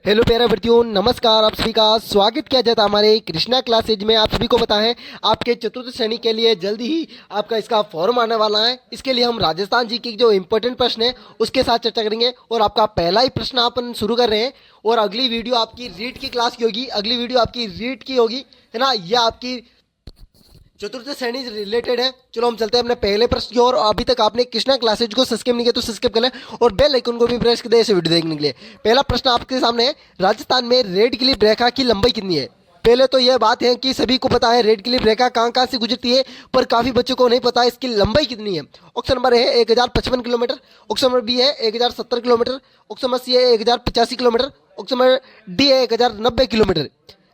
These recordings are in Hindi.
हेलो प्यारे विद्यार्थियों, नमस्कार। आप सभी का स्वागत किया जाता है हमारे कृष्णा क्लासेज में। आप सभी को पता है आपके चतुर्थ श्रेणी के लिए जल्दी ही आपका इसका फॉर्म आने वाला है। इसके लिए हम राजस्थान जी की जो इंपॉर्टेंट प्रश्न है उसके साथ चर्चा करेंगे और आपका पहला ही प्रश्न अपन शुरू कर रहे हैं। और अगली वीडियो आपकी रीड की क्लास की होगी, अगली वीडियो आपकी रीड की होगी, है ना। यह आपकी चतुर्थ श्रेणी से रिलेटेड है। चलो हम चलते हैं अपने पहले प्रश्न की ओर। अभी तक आपने कृष्णा क्लासेज को सब्सक्राइब नहीं किया तो सब्सक्राइब कर लें और बेल आइकन को भी प्रेस कर दें ऐसे वीडियो देखने के लिए। पहला प्रश्न आपके सामने है, राजस्थान में रेड क्लिफ रेखा की लंबाई कितनी है। पहले तो यह बात है कि सभी को पता है रेड क्लिफ रेखा कहाँ कहाँ से गुजरती है, पर काफी बच्चों को नहीं पता इसकी लंबाई कितनी है। ऑप्शन नंबर है 1055 किलोमीटर, ऑप्शन नंबर बी है 1070 किलोमीटर, ऑप्शन नंबर सी है 1085 किलोमीटर, ऑप्शन नंबर डी है 1090 किलोमीटर।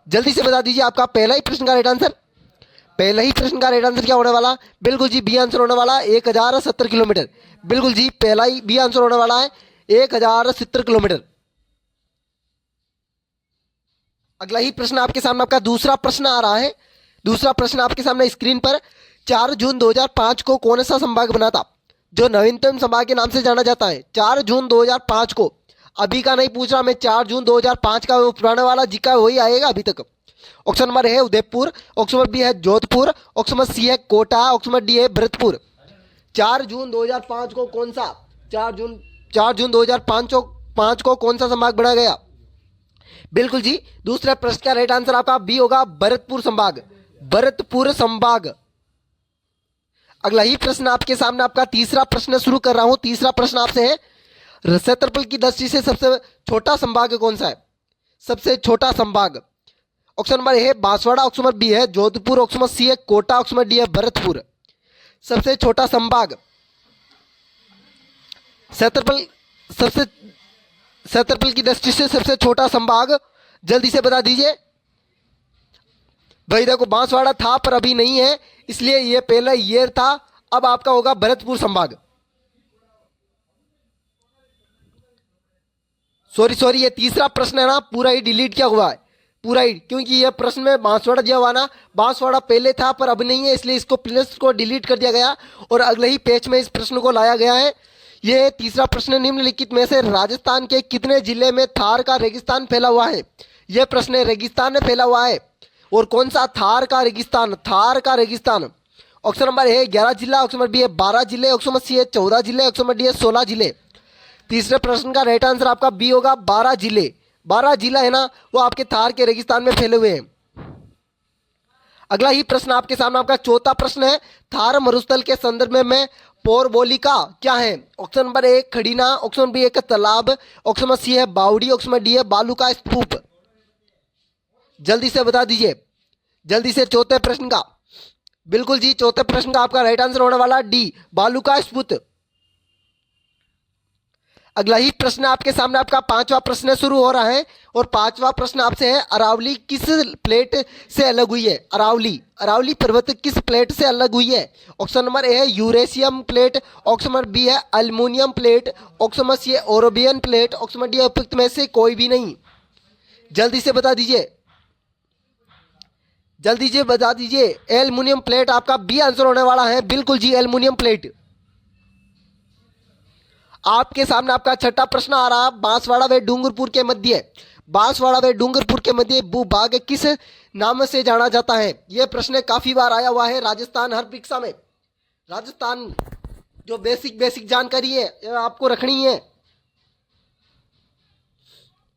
जल्दी से बता दीजिए आपका पहला ही प्रश्न का राइट आंसर। पहले ही प्रश्न का राइट आंसर क्या होने वाला? बिल्कुल जी, बी आंसर होने वाला 1070 किलोमीटर। बिल्कुल जी, पहला ही बी आंसर होने वाला है 1070 किलोमीटर। अगला ही प्रश्न आपके सामने आपका दूसरा प्रश्न आ रहा है। दूसरा प्रश्न आपके सामने स्क्रीन पर, 4 जून 2005 को कौन सा संभाग बना था जो नवीनतम संभाग के नाम से जाना जाता है? 4 जून 2005 को, अभी का नहीं पूछ रहा मैं, 4 जून 2005 का वो पुराने वाला जी का वही आएगा अभी तक। ऑप्शन नंबर है उदयपुर, ऑप्शन नंबर बी है जोधपुर, ऑप्शन नंबर सी है कोटा, ऑप्शन नंबर डी है भरतपुर। 4 जून 2005 को कौन सा 4 जून 2005 को कौन सा संभाग बना गया? बिल्कुल जी, दूसरे प्रश्न का राइट आंसर आपका बी होगा, भरतपुर संभाग। भरतपुर संभाग। अगला ही प्रश्न आपके सामने आपका तीसरा प्रश्न शुरू कर रहा हूं। तीसरा प्रश्न आपसे है, क्षेत्रफल की दृष्टि से सबसे छोटा संभाग कौन सा है? सबसे छोटा संभाग। ऑप्शन नंबर ए है बांसवाड़ा, ऑप्शन नंबर बी है जोधपुर, ऑप्शन नंबर सी है कोटा, ऑप्शन नंबर डी है भरतपुर। सबसे छोटा संभाग, क्षेत्रफल, सबसे क्षेत्रफल की दृष्टि से सबसे छोटा संभाग, जल्दी से बता दीजिए। भाई देखो, बांसवाड़ा था पर अभी नहीं है, इसलिए ये पहला ईयर था। अब आपका होगा भरतपुर संभाग। सॉरी, ये तीसरा प्रश्न है ना, पूरा ही डिलीट किया हुआ है, पूरा ही, क्योंकि ये प्रश्न में बांसवाड़ा जो हुआ ना, बांसवाड़ा पहले था पर अब नहीं है, इसलिए इसको प्लस को डिलीट कर दिया गया और अगले ही पेज में इस प्रश्न को लाया गया है। ये तीसरा प्रश्न, निम्नलिखित में से राजस्थान के कितने जिले में थार का रेगिस्तान फैला हुआ है? यह प्रश्न रेगिस्तान में फैला हुआ है, और कौन सा थार का रेगिस्तान? थार का रेगिस्तान। ऑप्शन नंबर है 11 जिला, ऑप्शन नंबर बी है 12 जिले, ऑप्शन नंबर सी है 14 जिले, ऑप्शन नंबर डी है 16 जिले। तीसरे प्रश्न का राइट आंसर आपका बी होगा, 12 जिले। 12 जिला है ना, वो आपके थार के रेगिस्तान में फैले हुए हैं। अगला ही प्रश्न आपके सामने आपका चौथा प्रश्न है, थार मरुस्थल के संदर्भ में पौरबोलिका क्या है? ऑप्शन नंबर ए खड़ीना, ऑप्शन नंबर बी है तालाब, ऑप्शन नंबर सी है बावड़ी, ऑप्शन नंबर डी है बालू का स्तूप। जल्दी से बता दीजिए, जल्दी से चौथे प्रश्न का। बिल्कुल जी, चौथे प्रश्न का आपका राइट आंसर होने वाला डी, बालू का स्तूप। अगला ही प्रश्न आपके सामने आपका पांचवा प्रश्न शुरू हो रहा है और पांचवा प्रश्न आपसे है, अरावली किस प्लेट से अलग हुई है? अरावली पर्वत किस प्लेट से अलग हुई है? ऑप्शन नंबर ए है Eurasian plate, option number B है aluminium plate, option number C है Arabian plate, option number D है उपयुक्त में से कोई भी नहीं। जल्दी से बता दीजिए, जल्दी से बता दीजिए। एल्युमिनियम प्लेट आपका बी आंसर होने वाला है। बिल्कुल जी, एल्युमिनियम प्लेट। आपके सामने आपका छठा प्रश्न आ रहा, बांसवाड़ा व डूंगरपुर के मध्य, बांसवाड़ा व डूंगरपुर के मध्य भूभाग किस नाम से जाना जाता है? यह प्रश्न काफी बार आया हुआ है राजस्थान हर परीक्षा में। राजस्थान जो बेसिक जानकारी है यह आपको रखनी है।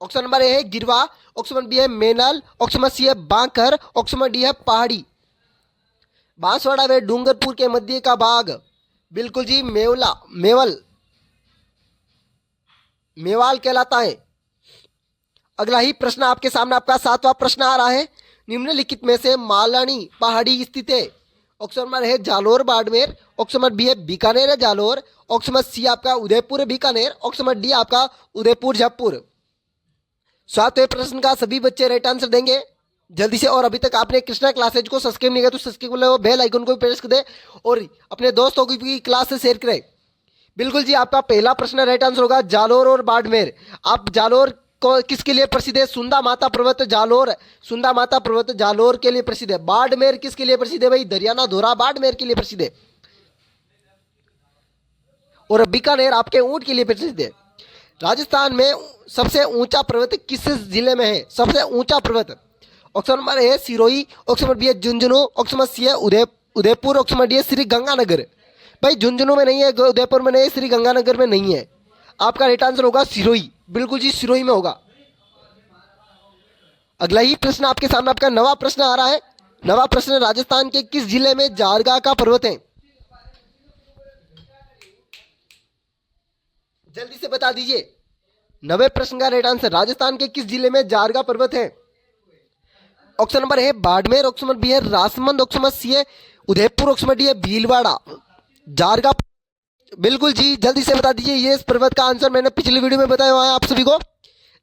ऑप्शन नंबर ए है गिरवा, ऑप्शन नंबर बी है मेनल, ऑप्शन नंबर सी है बांकर, ऑप्शन नंबर डी है पहाड़ी। बांसवाड़ा व डूंगरपुर के मध्य का भाग, बिल्कुल जी मेवाल कहलाता है। अगला ही प्रश्न आपके सामने आपका सातवां प्रश्न आ रहा है, निम्नलिखित में से मालानी पहाड़ी स्थित है? ऑप्शन नंबर है Jalore Barmer, option number B है बीकानेर है जालोर, ऑप्शन नंबर सी आपका Udaipur Bikaner, option number D आपका उदयपुर जयपुर। सातवें प्रश्न का सभी बच्चे राइट आंसर देंगे जल्दी से। और अभी तक आपने कृष्णा क्लासेज को सब्सक्राइब नहीं किया तो सब्सक्राइब कर बेल आइकन को भी प्रेस कर दे और अपने दोस्तों की भी क्लास से शेयर करें। बिल्कुल जी, आपका पहला प्रश्न राइट आंसर होगा जालोर और बाड़मेर। आप जालोर को किसके लिए प्रसिद्ध है? सुंदा माता पर्वत जालोर, सुंदा माता पर्वत जालोर के लिए प्रसिद्ध है। बाड़मेर किसके लिए प्रसिद्ध है भाई? दरियाना धोरा बाड़मेर के लिए प्रसिद्ध है। और बीकानेर आपके ऊंट के लिए प्रसिद्ध है। राजस्थान में सबसे ऊंचा पर्वत किस जिले में है? सबसे ऊंचा पर्वत option number A Sirohi, option number B है झुंझुनू, ऑप्शन नंबर सी है उदयपुर, ऑप्शन नंबर डी है श्री गंगानगर। भाई झुंझुनू में नहीं है, उदयपुर में नहीं है, श्री गंगानगर में नहीं है। आपका राइट आंसर होगा सिरोही। बिल्कुल जी, सिरोही में होगा। अगला ही प्रश्न आपके सामने आपका नवा प्रश्न आ रहा है। नवा प्रश्न, राजस्थान के किस जिले में जारगा का पर्वत है? जल्दी से बता दीजिए। नवे प्रश्न का राइट आंसर, राजस्थान के किस जिले में जारगा पर्वत है? ऑप्शन नंबर है बाड़मेर, ऑप्शन नंबर बी है राजसमंद, ऑप्शन नंबर सी है उदयपुर, ऑप्शन नंबर डी है भीलवाड़ा। जारगा, बिल्कुल जी, जल्दी से बता दीजिए। ये इस पर्वत का आंसर मैंने पिछली वीडियो में बताया हुआ है आप सभी को।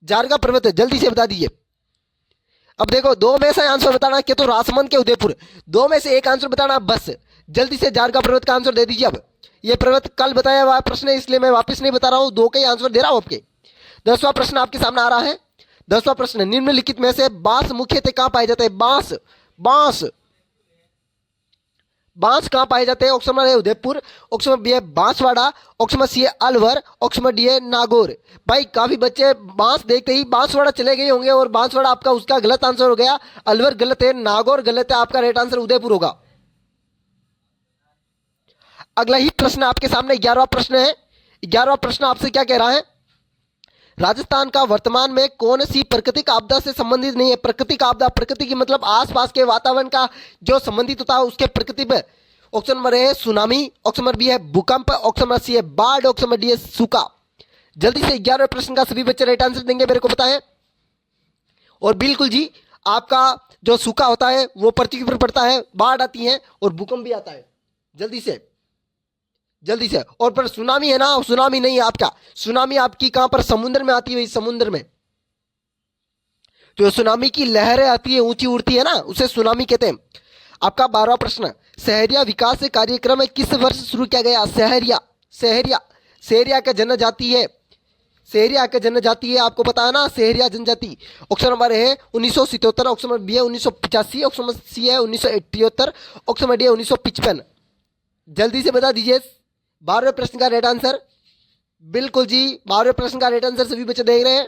जारगा पर्वत है, जल्दी से बता दीजिए। अब देखो, दो में से आंसर बताना कि तो राजसमंद के उदयपुर, दो में से एक आंसर बताना बस। जल्दी से जारगा पर्वत का आंसर दे दीजिए। अब ये पर्वत कल बताया हुआ प्रश्न है, इसलिए मैं वापस नहीं बता रहा हूं, दो के ही आंसर दे रहा हूं आपके। 10वां प्रश्न आपके सामने आ रहा है। 10वां प्रश्न, निम्नलिखित में से बांस मुख्यतः कहां पाए जाते हैं? बांस बांस बांस कहां पाए जाते हैं? Option number A Udaipur, option number B है बांसवाड़ा, ऑप्शन नंबर सी है अलवर, ऑप्शन नंबर डी है नागौर। भाई काफी बच्चे बांस देखते ही बांसवाड़ा चले गए होंगे और बांसवाड़ा आपका उसका गलत आंसर हो गया। अलवर गलत है, नागौर गलत है, आपका राइट आंसर उदयपुर होगा। अगला ही प्रश्न आपके सामने 11वां प्रश्न है। 11वां प्रश्न आपसे क्या कह रहा है? राजस्थान का वर्तमान में कौन सी प्राकृतिक आपदा से संबंधित नहीं है? प्राकृतिक आपदा, प्रकृति की मतलब आसपास के वातावरण का जो संबंधित होता है उसके प्रकृति पे। Option number A tsunami, option number B है भूकंप, ऑप्शन नंबर सी है बाढ़, ऑप्शन नंबर डी है सूखा। जल्दी से 11वें प्रश्न का सभी बच्चे राइट आंसर देंगे, मेरे को बताएं। और बिल्कुल जी, आपका जो सूखा होता है वो पृथ्वी के ऊपर पड़ता है, बाढ़ आती है और भूकंप भी आता है। जल्दी से जल्दी से। और पर सुनामी है ना, सुनामी नहीं है आपका, सुनामी आपकी कहां पर? समुद्र में आती है, समुद्र में जो सुनामी की लहरें आती है, ऊंची उड़ती है ना, उसे सुनामी कहते हैं। आपका 12वां प्रश्न, सहरिया विकास कार्यक्रम किस वर्ष शुरू किया गया? सहरिया सहरिया सहरिया का जनजाति है, सहरिया का जनजाति है, आपको पता है ना, सहरिया जनजाति। ऑप्शन नंबर है 1977, ऑप्शन नंबर बी है 1985, ऑप्शन नंबर सी है 1978, ऑप्शन नंबर डी है 1955। जल्दी से बता दीजिए 12वें प्रश्न का राइट आंसर। बिल्कुल जी, 12वें प्रश्न का राइट आंसर सभी बच्चे देख रहे हैं।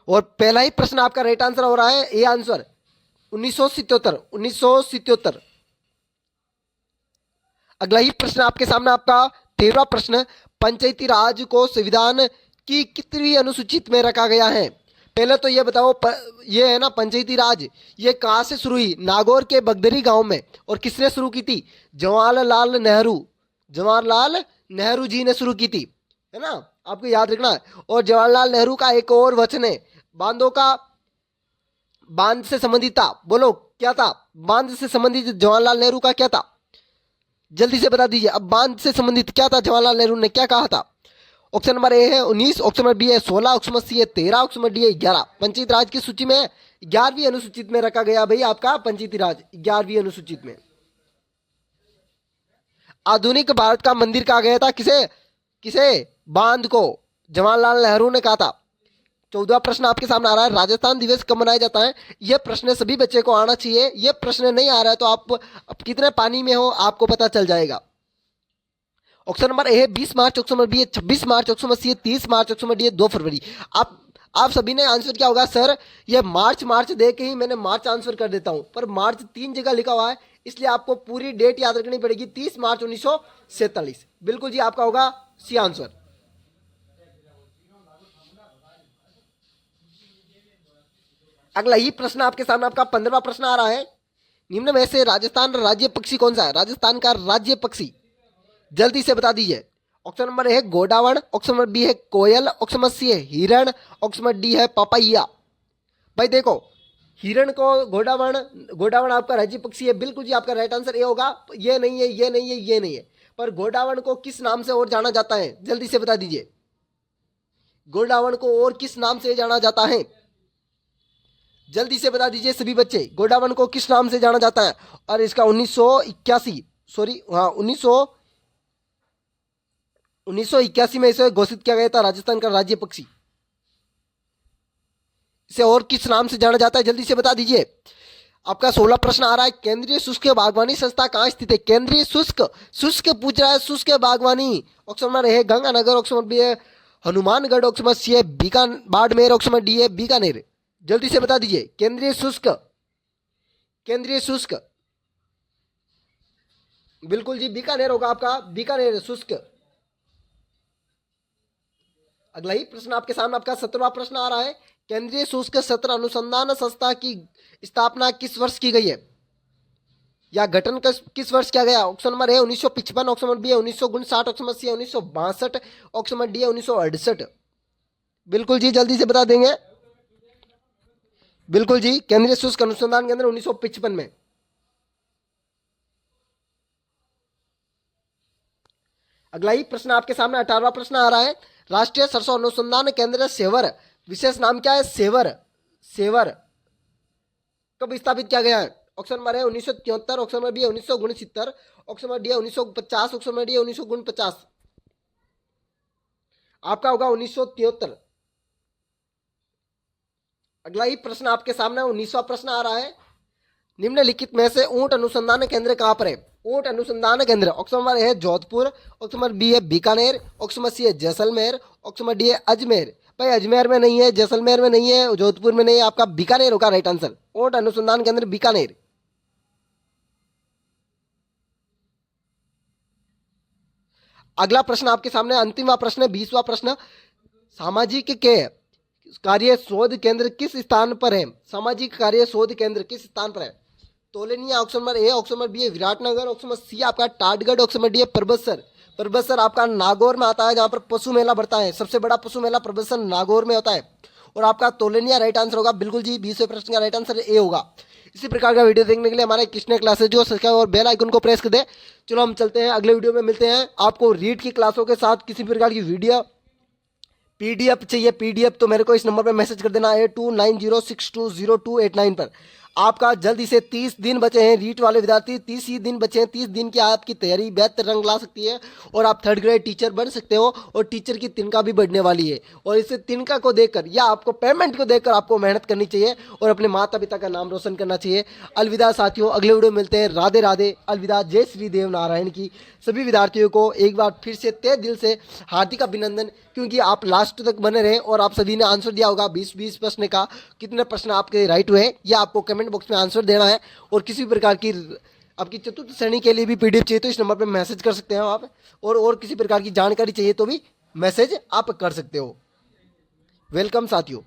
और पहला ही प्रश्न आपका राइट आंसर हो रहा है, ए आंसर 1977। अगला ही प्रश्न आपके सामने आपका 13वां प्रश्न, पंचायती राज को संविधान की कितनी अनुसूचित में रखा गया है? पहले तो ये बताओ, ये है ना पंचायती राज, ये कहां से शुरू हुई? नागौर के बगदरी गांव में। और किसने शुरू की थी? जवाहरलाल नेहरू जी ने शुरू की थी, है ना, आपको याद रखना है। और जवाहरलाल नेहरू का एक और वचन है, बांधों का, बांध से संबंधित था, बोलो क्या था? बांध से संबंधित जवाहरलाल नेहरू का क्या था? जल्दी से बता दीजिए। अब बांध से संबंधित क्या था, जवाहरलाल नेहरू ने क्या कहा था? ऑप्शन नंबर ए है 19, ऑप्शन नंबर बी है 16, ऑप्शन नंबर सी है 13, ऑप्शन नंबर डी है 11। पंचायती राज की सूची में 11वीं अनुसूचित में रखा गया भाई आपका पंचायती राज, 11वीं अनुसूचित में। आधुनिक भारत का मंदिर कहा गया था? किसे किसे? बांध को जवाहरलाल नेहरू ने कहा था। 14वां प्रश्न आपके सामने आ रहा है, राजस्थान दिवस कब मनाया जाता है? यह प्रश्न सभी बच्चे को आना चाहिए। यह प्रश्न नहीं आ रहा है तो आप कितने पानी में हो आपको पता चल जाएगा। ऑप्शन नंबर ए है 20 मार्च, ऑप्शन नंबर बी है 26 मार्च, ऑप्शन नंबर सी है 30 मार्च, ऑप्शन नंबर डी है 2 फरवरी। आप सभी ने आंसर क्या होगा? सर ये मार्च दे के ही मैंने मार्च आंसर कर देता हूं, पर मार्च 3 जगह लिखा हुआ है, इसलिए आपको पूरी डेट याद रखनी पड़ेगी, 30 मार्च 1947। बिल्कुल जी, आपका होगा सी आंसर। अगला ही प्रश्न आपके सामने आपका 15वां प्रश्न आ रहा है, निम्न में से राजस्थान राज्य पक्षी कौन सा है? राजस्थान का राज्य पक्षी जल्दी से बता दीजिए। ऑप्शन नंबर है गोडावण, ऑप्शन नंबर बी है कोयल, ऑप्शन नंबर सी है हिरण, ऑप्शन नंबर डी है पपैया। भाई देखो, हिरण को गोडावण आपका राज्य पक्षी है, बिल्कुल जी, आपका राइट आंसर ये होगा। ये नहीं है, ये नहीं है, ये नहीं है, पर गोडावण को किस नाम से और जाना जाता है? जल्दी से बता दीजिए, गोडावण को और किस नाम से जाना जाता है? जल्दी से बता दीजिए सभी बच्चे, गोडावण को किस नाम से जाना जाता है? और इसका 1981 सॉरी हाँ 1981 में इसे घोषित किया गया था राजस्थान का राज्य पक्षी। इसे और किस नाम से जाना जाता है? जल्दी से बता दीजिए। आपका 16 प्रश्न आ रहा है, केंद्रीय शुष्क बागवानी संस्था कहाँ स्थित है? केंद्रीय शुष्क पूछ रहा है, शुष्क बागवानी। ऑप्शन नंबर है गंगानगर, ऑप्शन नंबर बी है हनुमानगढ़ ऑप्शन नंबर सी है बाड़मेर, ऑप्शन नंबर डी है बीकानेर। जल्दी से बता दीजिए। केंद्रीय शुष्क बिल्कुल जी बीकानेर होगा आपका, बीकानेर शुष्क। अगला ही प्रश्न आपके सामने, आपका 17वां प्रश्न आ रहा है। केंद्रीय शुष्क सत्र अनुसंधान संस्था की स्थापना किस वर्ष की गई है, या गठन किस वर्ष किया गया? ऑप्शन नंबर है 1955, ऑप्शन नंबर बी है 1959, ऑप्शन नंबर सी है 1962, ऑप्शन नंबर डी है 1968। बिल्कुल जी जल्दी से बता देंगे। बिल्कुल जी, केंद्रीय शुष्क अनुसंधान केंद्र 1955 में। अगला ही प्रश्न आपके सामने 18वां प्रश्न आ रहा है। राष्ट्रीय सरसों अनुसंधान केंद्र सेवर, विशेष नाम क्या है? सेवर कब स्थापित किया गया है? ऑप्शन नंबर है 1973, ऑप्शन नंबर बी है 1969, ऑप्शन नंबर डी है 1950, ऑप्शन नंबर डी है 1949। आपका होगा 1973। अगला ही प्रश्न आपके सामने 19वां प्रश्न आ रहा है। निम्नलिखित में से ऊंट अनुसंधान केंद्र कहां पर है? ऊंट अनुसंधान केंद्र, ऑप्शन नंबर है जोधपुर, ऑप्शन नंबर बी है बीकानेर, ऑप्शन नंबर सी है जैसलमेर, ऑप्शन नंबर डी है अजमेर। भाई अजमेर में नहीं है, जैसलमेर में नहीं है, जोधपुर में नहीं है, आपका बीकानेर होगा राइट आंसर। ऊंट अनुसंधान केंद्र बीकानेर। अगला प्रश्न आपके सामने अंतिमवा प्रश्न, 20वां प्रश्न। सामाजिक के कार्य शोध केंद्र किस स्थान पर है? सामाजिक कार्य शोध केंद्र किस स्थान पर है? तोलेनिया, option number A, option number B है विराटनगर, ऑप्शन नंबर सी आपका टाटगढ़, ऑप्शन नंबर डी है परबतसर। परबतसर आपका नागौर में आता है, जहां पर पशु मेला बढ़ता है। सबसे बड़ा पशु मेला परबतसर नागौर में होता है। और आपका तोलेनिया राइट आंसर होगा। बिल्कुल जी 20वें प्रश्न का राइट आंसर ए होगा। इसी प्रकार का वीडियो देखने के लिए हमारे कृष्णा क्लासेज जो सब्सक्राइब और बेल आइकन को प्रेस कर दे। चलो हम चलते हैं, अगले वीडियो में मिलते हैं। आपको रीड की क्लासों के साथ किसी प्रकार की वीडियो पीडीएफ चाहिए, पीडीएफ तो मेरे को इस नंबर पर मैसेज कर देना 8290620289 पर। आपका जल्दी से 30 दिन बचे हैं रीट वाले विद्यार्थी, 30 ही दिन बचे हैं। 30 दिन की आपकी तैयारी बेहतर रंग ला सकती है और आप 3rd ग्रेड टीचर बन सकते हो। और टीचर की तिनका भी बढ़ने वाली है, और इस तिनका को देखकर या आपको पेमेंट को देखकर आपको मेहनत करनी चाहिए और अपने माता पिता का नाम रोशन करना चाहिए। अलविदा साथियों, अगले वीडियो में मिलते हैं। राधे राधे, अलविदा, जय श्री देव नारायण की। सभी विद्यार्थियों को एक बार फिर से तहे दिल से हार्दिक अभिनंदन, क्योंकि आप लास्ट तक बने रहे और आप सभी ने आंसर दिया होगा। 20 प्रश्न का कितने प्रश्न आपके राइट हुए यह आपको कमेंट बॉक्स में आंसर देना है। और किसी भी प्रकार की आपकी चतुर्थ श्रेणी के लिए भी पीडीएफ चाहिए तो इस नंबर पर मैसेज कर सकते हो आप। और किसी प्रकार की जानकारी चाहिए तो भी मैसेज आप कर सकते हो। वेलकम साथियों।